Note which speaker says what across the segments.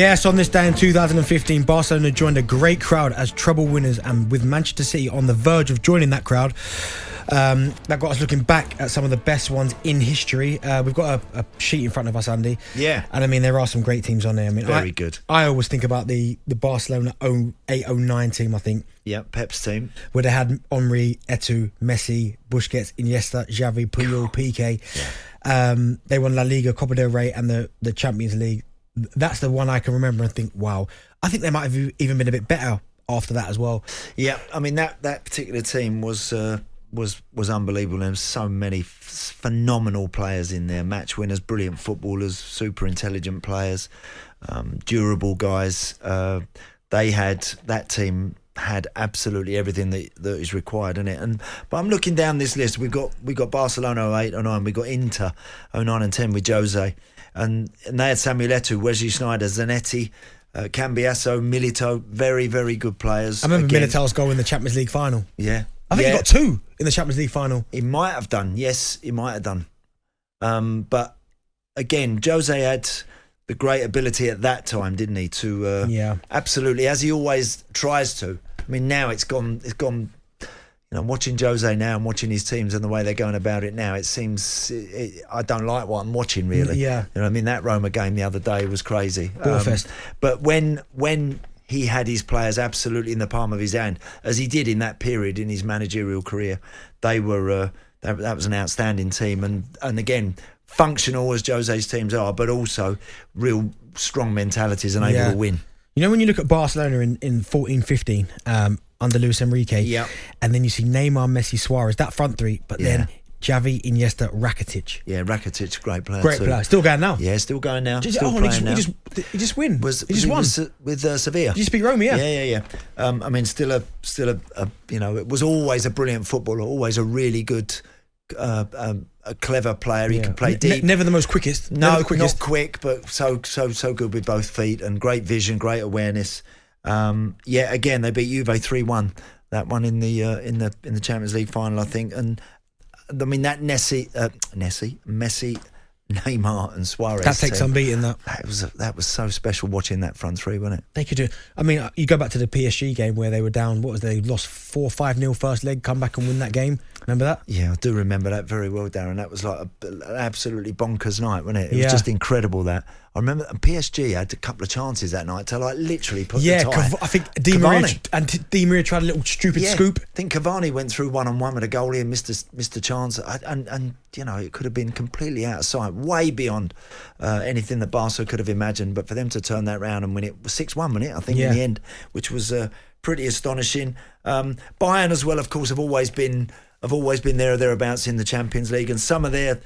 Speaker 1: Yes, on this day in 2015, Barcelona joined a great crowd as treble winners, and with Manchester City on the verge of joining that crowd, that got us looking back at some of the best ones in history. We've got a sheet in front of us, Andy.
Speaker 2: Yeah.
Speaker 1: And I mean, there are some great teams on there. I mean,
Speaker 2: very good.
Speaker 1: I always think about the Barcelona 08-09 team, I think.
Speaker 2: Yeah, Pep's team.
Speaker 1: Where they had Henry, Eto'o, Messi, Busquets, Iniesta, Xavi, Puyol, Piqué.
Speaker 2: Yeah.
Speaker 1: They won La Liga, Copa del Rey and the Champions League. That's the one I can remember and think, wow. I think they might have even been a bit better after that as well.
Speaker 2: Yeah, I mean, that particular team was unbelievable. There were so many phenomenal players in there, match winners, brilliant footballers, super intelligent players, durable guys. That team had absolutely everything that is required in it. But I'm looking down this list. We've got Barcelona 08, 09. We've got Inter 09 and 10 with Jose. And they had Samuel Eto'o, Wesley Sneijder, Zanetti, Cambiasso, Milito, very, very good players.
Speaker 1: I remember Milito's goal in the Champions League final.
Speaker 2: Yeah.
Speaker 1: I think he got 2 in the Champions League final.
Speaker 2: He might have done, yes, he might have done. But again, Jose had the great ability at that time, didn't he? To absolutely, as he always tries to. I mean, now it's gone. You know, watching Jose now and watching his teams and the way they're going about it now, it seems I don't like what I'm watching, really.
Speaker 1: Yeah.
Speaker 2: You know, I mean, that Roma game the other day was crazy.
Speaker 1: Ballfest.
Speaker 2: But when he had his players absolutely in the palm of his hand, as he did in that period in his managerial career, they were that was an outstanding team, and again, functional as Jose's teams are, but also real strong mentalities and able to win. You
Speaker 1: know, when you look at Barcelona in 14-15, under Luis Enrique, and then you see Neymar, Messi, Suarez, that front three, but then Xavi, Iniesta, Rakitic.
Speaker 2: Yeah, Rakitic, great player.
Speaker 1: Great player. Still going now.
Speaker 2: Yeah, still going now.
Speaker 1: He just won. He just won.
Speaker 2: With Sevilla.
Speaker 1: He just beat Roma,
Speaker 2: Yeah. I mean, still a you know, it was always a brilliant footballer, always a really good, a clever player. He could play deep.
Speaker 1: Never the most quickest.
Speaker 2: No, not quick, but so good with both feet and great vision, great awareness. Again, they beat Juve 3-1. That one in the Champions League final, I think. And I mean, that Messi, Neymar, and Suarez.
Speaker 1: That takes some beating.
Speaker 2: That was so special watching that front three, wasn't it?
Speaker 1: They could do. I mean, you go back to the PSG game where they were down. What was they lost 4-5-0 first leg, come back and win that game. Remember that?
Speaker 2: Yeah, I do remember that very well, Darren. That was like an absolutely bonkers night, wasn't it? It was just incredible. That I remember. PSG had a couple of chances that night to literally put the tie.
Speaker 1: I think Di Maria tried a little stupid scoop.
Speaker 2: I think Cavani went through 1-on-1 with a goalie and missed a chance. And you know, it could have been completely out of sight, way beyond anything that Barca could have imagined. But for them to turn that round and win it was 6-1, wasn't it? I think in the end, which was pretty astonishing. Bayern as well, of course, have always been there or thereabouts in the Champions League, and some of their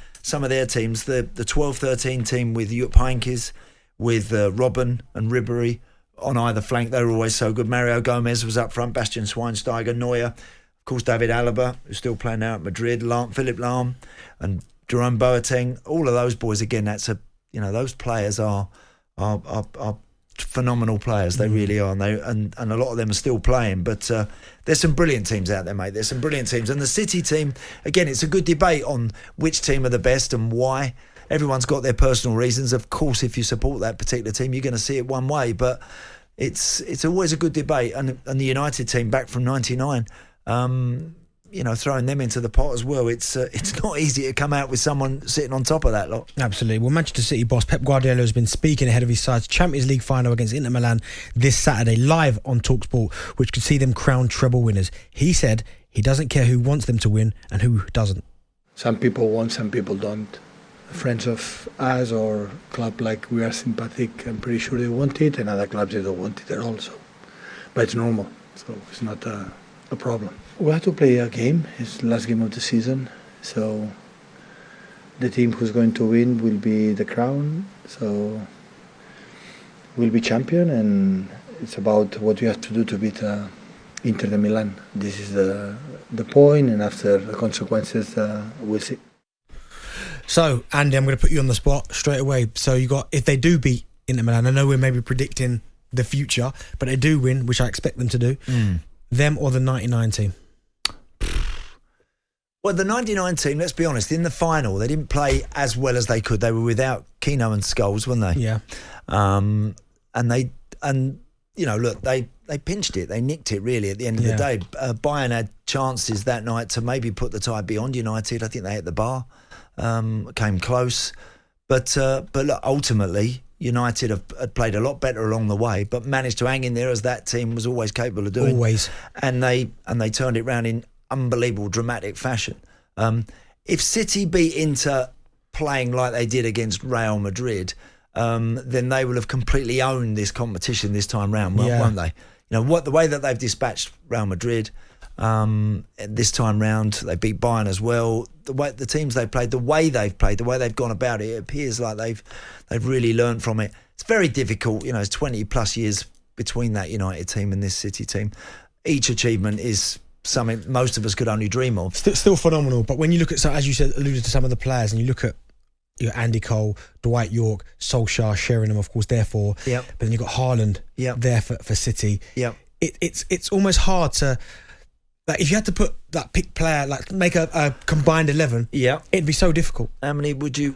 Speaker 2: teams, the 12-13 team with Jupp Heynckes, with Robben and Ribéry on either flank, they were always so good. Mario Gomez was up front, Bastian Schweinsteiger, Neuer, of course David Alaba, who's still playing now at Madrid, Philipp Lahm and Jerome Boateng. All of those boys, again, those players are phenomenal players. They really are, and a lot of them are still playing. But there's some brilliant teams out there, mate. There's some brilliant teams, and the City team, again, it's a good debate on which team are the best and why. Everyone's got their personal reasons. Of course, if you support that particular team, you're going to see it one way. But it's always a good debate. And the United team back from '99. Throwing them into the pot as well, it's not easy to come out with someone sitting on top of that lot.
Speaker 1: Absolutely. Well, Manchester City boss Pep Guardiola has been speaking ahead of his side's Champions League final against Inter Milan this Saturday, live on talkSPORT, which could see them crowned treble winners. He said he doesn't care who wants them to win and who doesn't.
Speaker 3: Some people want, some people don't. Friends of us or club like we are sympathetic, I'm pretty sure they want it, and other clubs they don't want it at all. So, but it's normal, so it's not a problem. We have to play a game. It's the last game of the season, so the team who's going to win will be the crown. So we'll be champion, and it's about what you have to do to beat Inter de Milan. This is the point, and after the consequences, we'll see.
Speaker 1: So, Andy, I'm going to put you on the spot straight away. So you got, if they do beat Inter Milan, I know we're maybe predicting the future, but they do win, which I expect them to do. Them or the 99 team?
Speaker 2: Well, the 99 team, let's be honest, in the final, they didn't play as well as they could. They were without Keno and Scholes, weren't they?
Speaker 1: Yeah.
Speaker 2: look, they pinched it, they nicked it really at the end of the day. Bayern had chances that night to maybe put the tie beyond United. I think they hit the bar, came close, but look, ultimately United had played a lot better along the way, but managed to hang in there, as that team was always capable of doing.
Speaker 1: Always.
Speaker 2: And they turned it round in unbelievable dramatic fashion. If City beat Inter playing like they did against Real Madrid, then they will have completely owned this competition this time round, won't they? The way that they've dispatched Real Madrid this time round, they beat Bayern as well. The teams they played, the way they've played, the way they've gone about it, it appears like they've really learned from it. It's very difficult. It's 20 plus years between that United team and this City team. Each achievement is something most of us could only dream of.
Speaker 1: Still phenomenal. But when you look at, as you said, alluded to some of the players, and you look at Andy Cole, Dwight York, Solskjaer, Sheringham, of course, therefore.
Speaker 2: Yep.
Speaker 1: But then you've got Haaland there for City.
Speaker 2: Yep.
Speaker 1: It's almost hard to, like, if you had to put that pick player, like make a combined 11, it'd be so difficult.
Speaker 2: How many would you?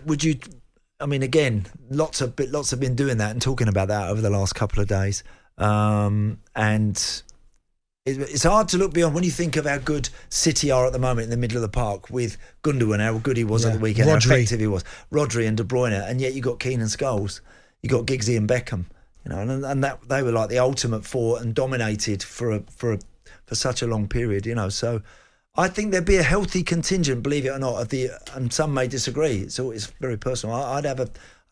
Speaker 2: I mean, again, lots have been doing that and talking about that over the last couple of days, and it's hard to look beyond when you think of how good City are at the moment in the middle of the park with Gundogan, how good he was at the weekend, how effective he was, Rodri and De Bruyne, and yet you got Keane and Scholes, you got Giggsy and Beckham, and that they were like the ultimate four and dominated for such a long period, So I think there'd be a healthy contingent, believe it or not, and some may disagree. It's very personal. I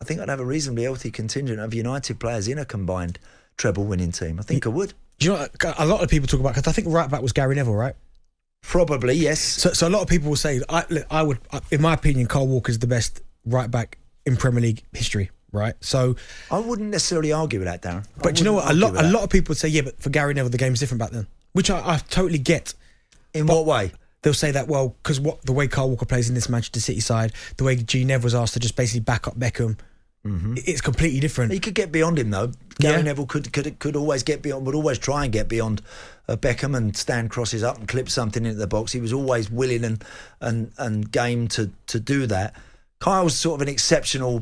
Speaker 2: think I'd have a reasonably healthy contingent of United players in a combined treble winning team. I think I would.
Speaker 1: Do you know what a lot of people talk about? Because I think right back was Gary Neville, right?
Speaker 2: Probably, yes.
Speaker 1: So a lot of people will say, I would, in my opinion, Kyle Walker's the best right back in Premier League history, right? So
Speaker 2: I wouldn't necessarily argue with that, Darren.
Speaker 1: But do you know what? A lot of people would say, but for Gary Neville, the game's different back then, which I totally get.
Speaker 2: In what way?
Speaker 1: They'll say that, well, because the way Kyle Walker plays in this Manchester City side, the way G Neville was asked to just basically back up Beckham, it's completely different.
Speaker 2: He could get beyond him, though. Gary Neville could always get beyond, would always try and get beyond Beckham and stand crosses up and clip something into the box. He was always willing and game to do that. Kyle's sort of an exceptional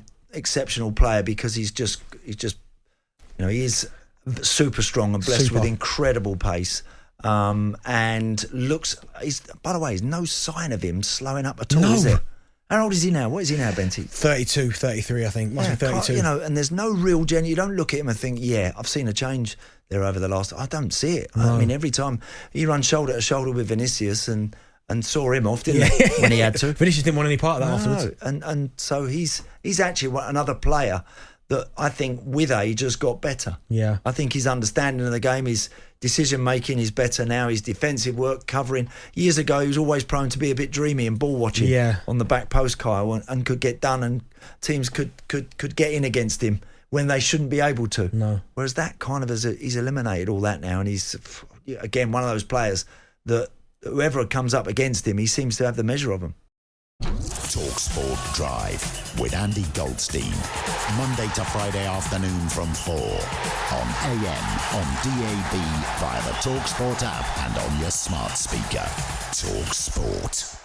Speaker 2: player because he is super strong and blessed with incredible pace. And looks, by the way, there's no sign of him slowing up at all, is there? How old is he now? What is he now, Benty?
Speaker 1: 32, 33, I think. Must be 32.
Speaker 2: And there's no real you don't look at him and think, I've seen a change there over the last. I don't see it. No. I mean, every time he runs shoulder to shoulder with Vinicius and saw him off, didn't he, when he had to.
Speaker 1: Vinicius didn't want any part of that afterwards.
Speaker 2: And so he's actually another player that I think with age has got better.
Speaker 1: Yeah.
Speaker 2: I think his understanding of the game, his decision-making is better now. His defensive work, covering. Years ago, he was always prone to be a bit dreamy and ball-watching on the back post, Kyle, and could get done, and teams could get in against him when they shouldn't be able to.
Speaker 1: No.
Speaker 2: Whereas that kind of, he's eliminated all that now, and he's, again, one of those players that whoever comes up against him, he seems to have the measure of them.
Speaker 4: talkSPORT Drive with Andy Goldstein. Monday to Friday afternoon from 4 on AM, on DAB, via the talkSPORT app and on your smart speaker. talkSPORT.